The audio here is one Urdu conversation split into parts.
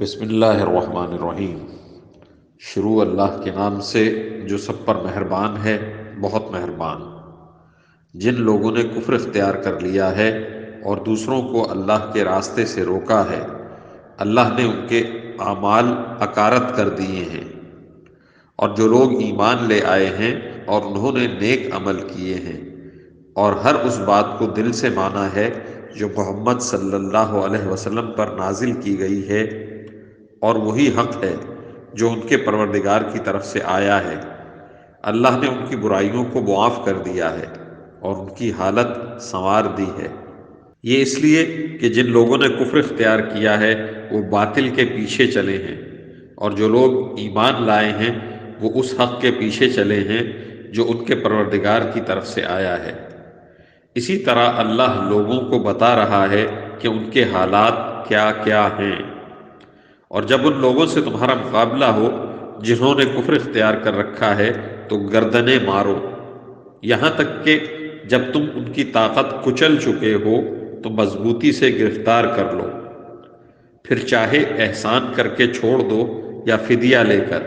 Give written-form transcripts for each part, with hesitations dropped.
بسم اللہ الرحمن الرحیم۔ شروع اللہ کے نام سے جو سب پر مہربان ہے، بہت مہربان۔ جن لوگوں نے کفر اختیار کر لیا ہے اور دوسروں کو اللہ کے راستے سے روکا ہے، اللہ نے ان کے اعمال اکارت کر دیے ہیں۔ اور جو لوگ ایمان لے آئے ہیں اور انہوں نے نیک عمل کیے ہیں اور ہر اس بات کو دل سے مانا ہے جو محمد صلی اللہ علیہ وسلم پر نازل کی گئی ہے، اور وہی حق ہے جو ان کے پروردگار کی طرف سے آیا ہے، اللہ نے ان کی برائیوں کو معاف کر دیا ہے اور ان کی حالت سنوار دی ہے۔ یہ اس لیے کہ جن لوگوں نے کفر اختیار کیا ہے وہ باطل کے پیچھے چلے ہیں، اور جو لوگ ایمان لائے ہیں وہ اس حق کے پیچھے چلے ہیں جو ان کے پروردگار کی طرف سے آیا ہے۔ اسی طرح اللہ لوگوں کو بتا رہا ہے کہ ان کے حالات کیا کیا ہیں۔ اور جب ان لوگوں سے تمہارا مقابلہ ہو جنہوں نے کفر اختیار کر رکھا ہے تو گردنیں مارو، یہاں تک کہ جب تم ان کی طاقت کچل چکے ہو تو مضبوطی سے گرفتار کر لو، پھر چاہے احسان کر کے چھوڑ دو یا فدیہ لے کر،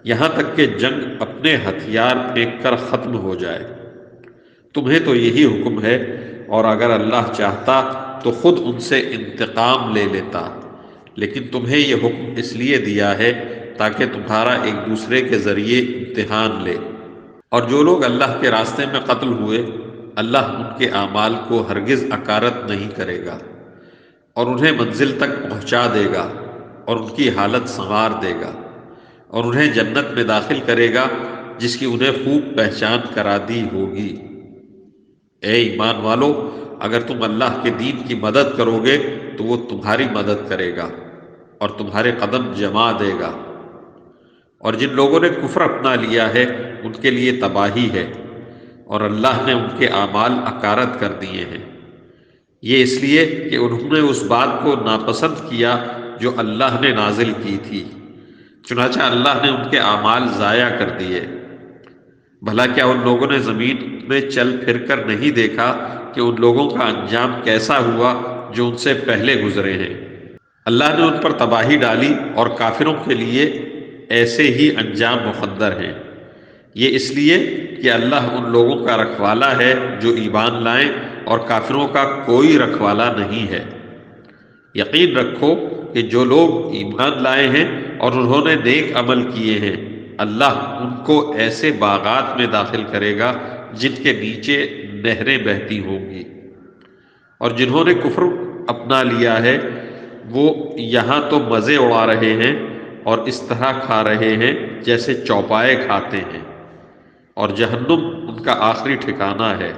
یہاں تک کہ جنگ اپنے ہتھیار پھینک کر ختم ہو جائے۔ تمہیں تو یہی حکم ہے، اور اگر اللہ چاہتا تو خود ان سے انتقام لے لیتا، لیکن تمہیں یہ حکم اس لیے دیا ہے تاکہ تمہارا ایک دوسرے کے ذریعے امتحان لے۔ اور جو لوگ اللہ کے راستے میں قتل ہوئے، اللہ ان کے اعمال کو ہرگز اکارت نہیں کرے گا، اور انہیں منزل تک پہنچا دے گا اور ان کی حالت سنوار دے گا، اور انہیں جنت میں داخل کرے گا جس کی انہیں خوب پہچان کرا دی ہوگی۔ اے ایمان والو، اگر تم اللہ کے دین کی مدد کرو گے تو وہ تمہاری مدد کرے گا اور تمہارے قدم جما دے گا۔ اور جن لوگوں نے کفر اپنا لیا ہے ان کے لیے تباہی ہے، اور اللہ نے ان کے اعمال اکارت کر دیے ہیں۔ یہ اس لیے کہ انہوں نے اس بات کو ناپسند کیا جو اللہ نے نازل کی تھی، چنانچہ اللہ نے ان کے اعمال ضائع کر دیے۔ بھلا کیا ان لوگوں نے زمین میں چل پھر کر نہیں دیکھا کہ ان لوگوں کا انجام کیسا ہوا جو ان سے پہلے گزرے ہیں؟ اللہ نے ان پر تباہی ڈالی اور کافروں کے لیے ایسے ہی انجام مقدر ہیں۔ یہ اس لیے کہ اللہ ان لوگوں کا رکھوالا ہے جو ایمان لائیں، اور کافروں کا کوئی رکھوالا نہیں ہے۔ یقین رکھو کہ جو لوگ ایمان لائے ہیں اور انہوں نے نیک عمل کیے ہیں، اللہ ان کو ایسے باغات میں داخل کرے گا جن کے نیچے نہریں بہتی ہوں گی۔ اور جنہوں نے کفر اپنا لیا ہے وہ یہاں تو مزے اڑا رہے ہیں اور اس طرح کھا رہے ہیں جیسے چوپائے کھاتے ہیں، اور جہنم ان کا آخری ٹھکانہ ہے۔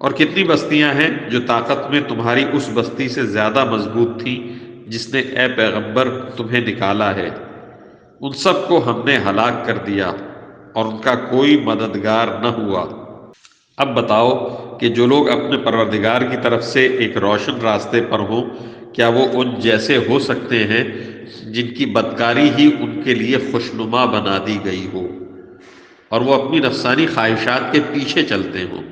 اور کتنی بستیاں ہیں جو طاقت میں تمہاری اس بستی سے زیادہ مضبوط تھیں جس نے اے پیغمبر تمہیں نکالا ہے، ان سب کو ہم نے ہلاک کر دیا اور ان کا کوئی مددگار نہ ہوا۔ اب بتاؤ کہ جو لوگ اپنے پروردگار کی طرف سے ایک روشن راستے پر ہوں، کیا وہ ان جیسے ہو سکتے ہیں جن کی بدکاری ہی ان کے لیے خوشنما بنا دی گئی ہو اور وہ اپنی نفسانی خواہشات کے پیچھے چلتے ہوں؟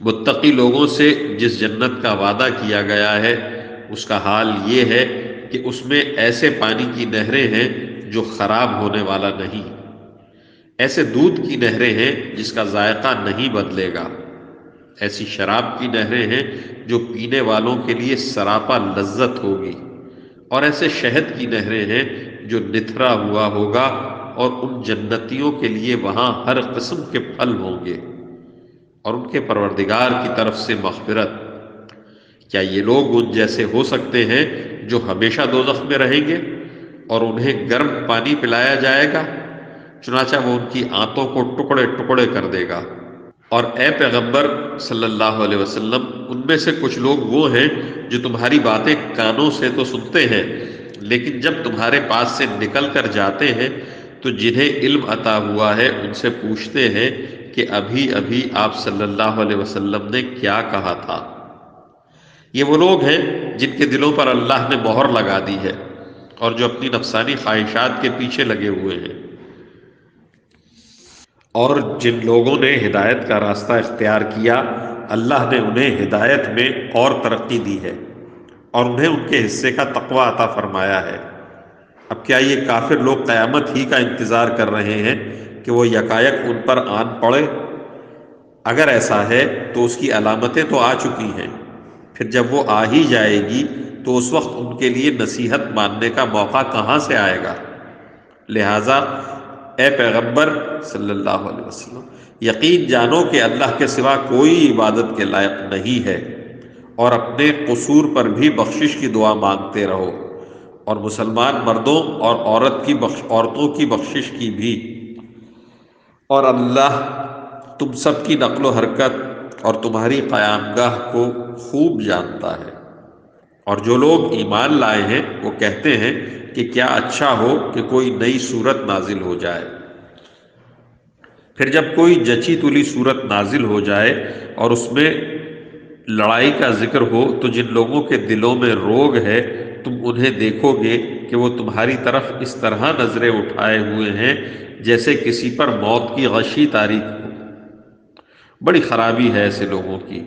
متقی لوگوں سے جس جنت کا وعدہ کیا گیا ہے اس کا حال یہ ہے کہ اس میں ایسے پانی کی نہریں ہیں جو خراب ہونے والا نہیں، ایسے دودھ کی نہریں ہیں جس کا ذائقہ نہیں بدلے گا، ایسی شراب کی نہریں ہیں جو پینے والوں کے لیے سراپا لذت ہوگی، اور ایسے شہد کی نہریں ہیں جو نتھرا ہوا ہوگا، اور ان جنتیوں کے لیے وہاں ہر قسم کے پھل ہوں گے اور ان کے پروردگار کی طرف سے مغفرت۔ کیا یہ لوگ ان جیسے ہو سکتے ہیں جو ہمیشہ دوزخ میں رہیں گے اور انہیں گرم پانی پلایا جائے گا، چنانچہ وہ ان کی آنتوں کو ٹکڑے ٹکڑے کر دے گا؟ اور اے پیغمبر صلی اللہ علیہ وسلم، ان میں سے کچھ لوگ وہ ہیں جو تمہاری باتیں کانوں سے تو سنتے ہیں، لیکن جب تمہارے پاس سے نکل کر جاتے ہیں تو جنہیں علم عطا ہوا ہے ان سے پوچھتے ہیں کہ ابھی ابھی آپ صلی اللہ علیہ وسلم نے کیا کہا تھا۔ یہ وہ لوگ ہیں جن کے دلوں پر اللہ نے مہر لگا دی ہے اور جو اپنی نفسانی خواہشات کے پیچھے لگے ہوئے ہیں۔ اور جن لوگوں نے ہدایت کا راستہ اختیار کیا، اللہ نے انہیں ہدایت میں اور ترقی دی ہے۔ اور انہیں ان کے حصے کا تقوی عطا فرمایا ہے۔ اب کیا یہ کافر لوگ قیامت ہی کا انتظار کر رہے ہیں کہ وہ یکایک ان پر آن پڑے؟ اگر ایسا ہے تو اس کی علامتیں تو آ چکی ہیں، پھر جب وہ آ ہی جائے گی تو اس وقت ان کے لیے نصیحت ماننے کا موقع کہاں سے آئے گا؟ لہٰذا اے پیغمبر صلی اللہ علیہ وسلم، یقین جانو کہ اللہ کے سوا کوئی عبادت کے لائق نہیں ہے، اور اپنے قصور پر بھی بخشش کی دعا مانگتے رہو، اور مسلمان مردوں اور عورتوں کی بخشش کی بھی، اور اللہ تم سب کی نقل و حرکت اور تمہاری قیام گاہ کو خوب جانتا ہے۔ اور جو لوگ ایمان لائے ہیں وہ کہتے ہیں کہ کیا اچھا ہو کہ کوئی نئی صورت نازل ہو جائے۔ پھر جب کوئی جچی تلی صورت نازل ہو جائے اور اس میں لڑائی کا ذکر ہو تو جن لوگوں کے دلوں میں روگ ہے تم انہیں دیکھو گے کہ وہ تمہاری طرف اس طرح نظریں اٹھائے ہوئے ہیں جیسے کسی پر موت کی غشی تاریک ہو۔ بڑی خرابی ہے ایسے لوگوں کی،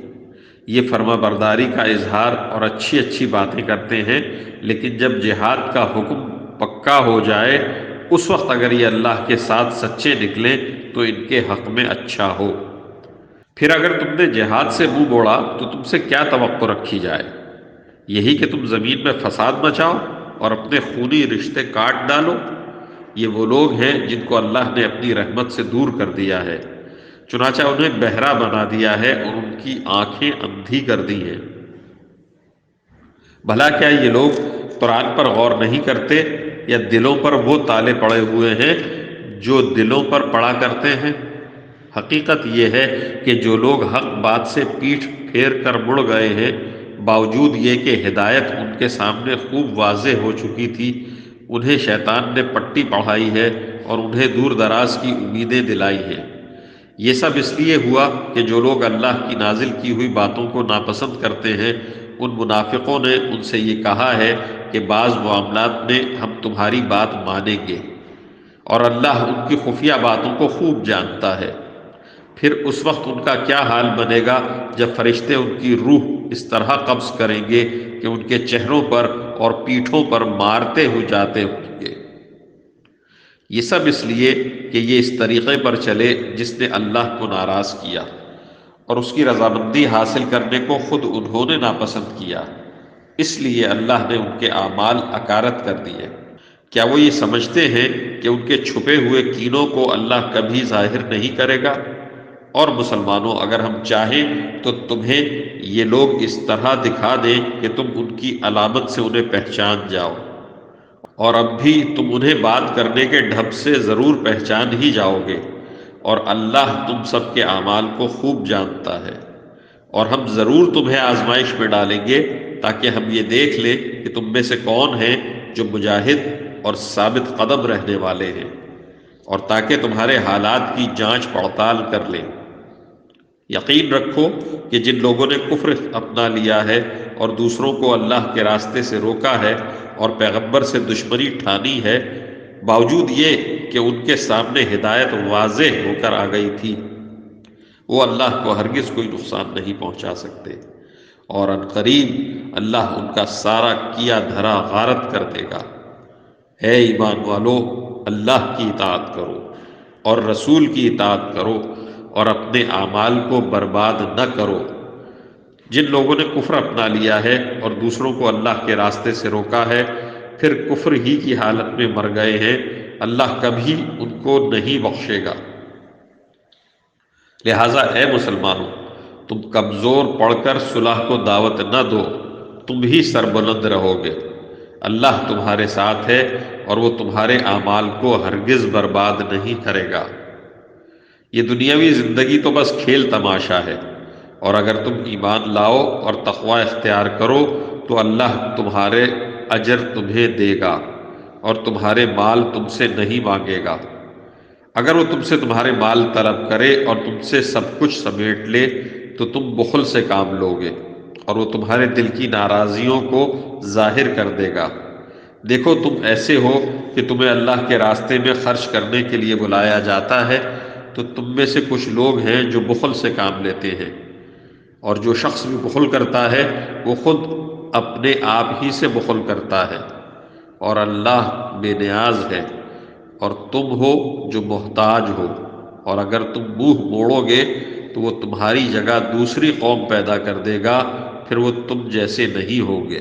یہ فرما برداری کا اظہار اور اچھی اچھی باتیں کرتے ہیں، لیکن جب جہاد کا حکم پکا ہو جائے اس وقت اگر یہ اللہ کے ساتھ سچے نکلیں تو ان کے حق میں اچھا ہو۔ پھر اگر تم نے جہاد سے منہ موڑا تو تم سے کیا توقع رکھی جائے؟ یہی کہ تم زمین میں فساد مچاؤ اور اپنے خونی رشتے کاٹ ڈالو۔ یہ وہ لوگ ہیں جن کو اللہ نے اپنی رحمت سے دور کر دیا ہے، چنانچہ انہیں بہرا بنا دیا ہے اور ان کی آنکھیں اندھی کر دی ہیں۔ بھلا کیا یہ لوگ قرآن پر غور نہیں کرتے، یا دلوں پر وہ تالے پڑے ہوئے ہیں جو دلوں پر پڑا کرتے ہیں؟ حقیقت یہ ہے کہ جو لوگ حق بات سے پیٹھ پھیر کر مڑ گئے ہیں، باوجود یہ کہ ہدایت ان کے سامنے خوب واضح ہو چکی تھی، انہیں شیطان نے پٹی پڑھائی ہے اور انہیں دور دراز کی امیدیں دلائی ہیں۔ یہ سب اس لیے ہوا کہ جو لوگ اللہ کی نازل کی ہوئی باتوں کو ناپسند کرتے ہیں، ان منافقوں نے ان سے یہ کہا ہے کہ بعض معاملات میں ہم تمہاری بات مانیں گے، اور اللہ ان کی خفیہ باتوں کو خوب جانتا ہے۔ پھر اس وقت ان کا کیا حال بنے گا جب فرشتے ان کی روح اس طرح قبض کریں گے کہ ان کے چہروں پر اور پیٹھوں پر مارتے ہوئے جاتے ہوں گے۔ یہ سب اس لیے کہ یہ اس طریقے پر چلے جس نے اللہ کو ناراض کیا، اور اس کی رضامندی حاصل کرنے کو خود انہوں نے ناپسند کیا، اس لیے اللہ نے ان کے اعمال اکارت کر دیے۔ کیا وہ یہ سمجھتے ہیں کہ ان کے چھپے ہوئے کینوں کو اللہ کبھی ظاہر نہیں کرے گا؟ اور مسلمانوں، اگر ہم چاہیں تو تمہیں یہ لوگ اس طرح دکھا دیں کہ تم ان کی علامت سے انہیں پہچان جاؤ، اور اب بھی تم انہیں بات کرنے کے ڈھب سے ضرور پہچان ہی جاؤ گے، اور اللہ تم سب کے اعمال کو خوب جانتا ہے۔ اور ہم ضرور تمہیں آزمائش میں ڈالیں گے تاکہ ہم یہ دیکھ لیں کہ تم میں سے کون ہیں جو مجاہد اور ثابت قدم رہنے والے ہیں، اور تاکہ تمہارے حالات کی جانچ پڑتال کر لیں۔ یقین رکھو کہ جن لوگوں نے کفر اپنا لیا ہے اور دوسروں کو اللہ کے راستے سے روکا ہے اور پیغمبر سے دشمنی ٹھانی ہے، باوجود یہ کہ ان کے سامنے ہدایت واضح ہو کر آ گئی تھی، وہ اللہ کو ہرگز کوئی نقصان نہیں پہنچا سکتے، اور عنقریب اللہ ان کا سارا کیا دھرا غارت کر دے گا۔ اے ایمان والو، اللہ کی اطاعت کرو اور رسول کی اطاعت کرو، اور اپنے اعمال کو برباد نہ کرو۔ جن لوگوں نے کفر اپنا لیا ہے اور دوسروں کو اللہ کے راستے سے روکا ہے، پھر کفر ہی کی حالت میں مر گئے ہیں، اللہ کبھی ان کو نہیں بخشے گا۔ لہٰذا اے مسلمانوں، تم کمزور پڑھ کر صلح کو دعوت نہ دو، تم ہی سربلند رہو گے۔ اللہ تمہارے ساتھ ہے اور وہ تمہارے اعمال کو ہرگز برباد نہیں کرے گا۔ یہ دنیاوی زندگی تو بس کھیل تماشا ہے، اور اگر تم ایمان لاؤ اور تقوی اختیار کرو تو اللہ تمہارے اجر تمہیں دے گا اور تمہارے مال تم سے نہیں مانگے گا۔ اگر وہ تم سے تمہارے مال طلب کرے اور تم سے سب کچھ سمیٹ لے تو تم بخل سے کام لوگے، اور وہ تمہارے دل کی ناراضیوں کو ظاہر کر دے گا۔ دیکھو تم ایسے ہو کہ تمہیں اللہ کے راستے میں خرچ کرنے کے لیے بلایا جاتا ہے، تو تم میں سے کچھ لوگ ہیں جو بخل سے کام لیتے ہیں، اور جو شخص بھی بخل کرتا ہے وہ خود اپنے آپ ہی سے بخل کرتا ہے، اور اللہ بے نیاز ہے، اور تم ہو جو محتاج ہو، اور اگر تم منہ موڑو گے تو وہ تمہاری جگہ دوسری قوم پیدا کر دے گا، پھر وہ تم جیسے نہیں ہوگے۔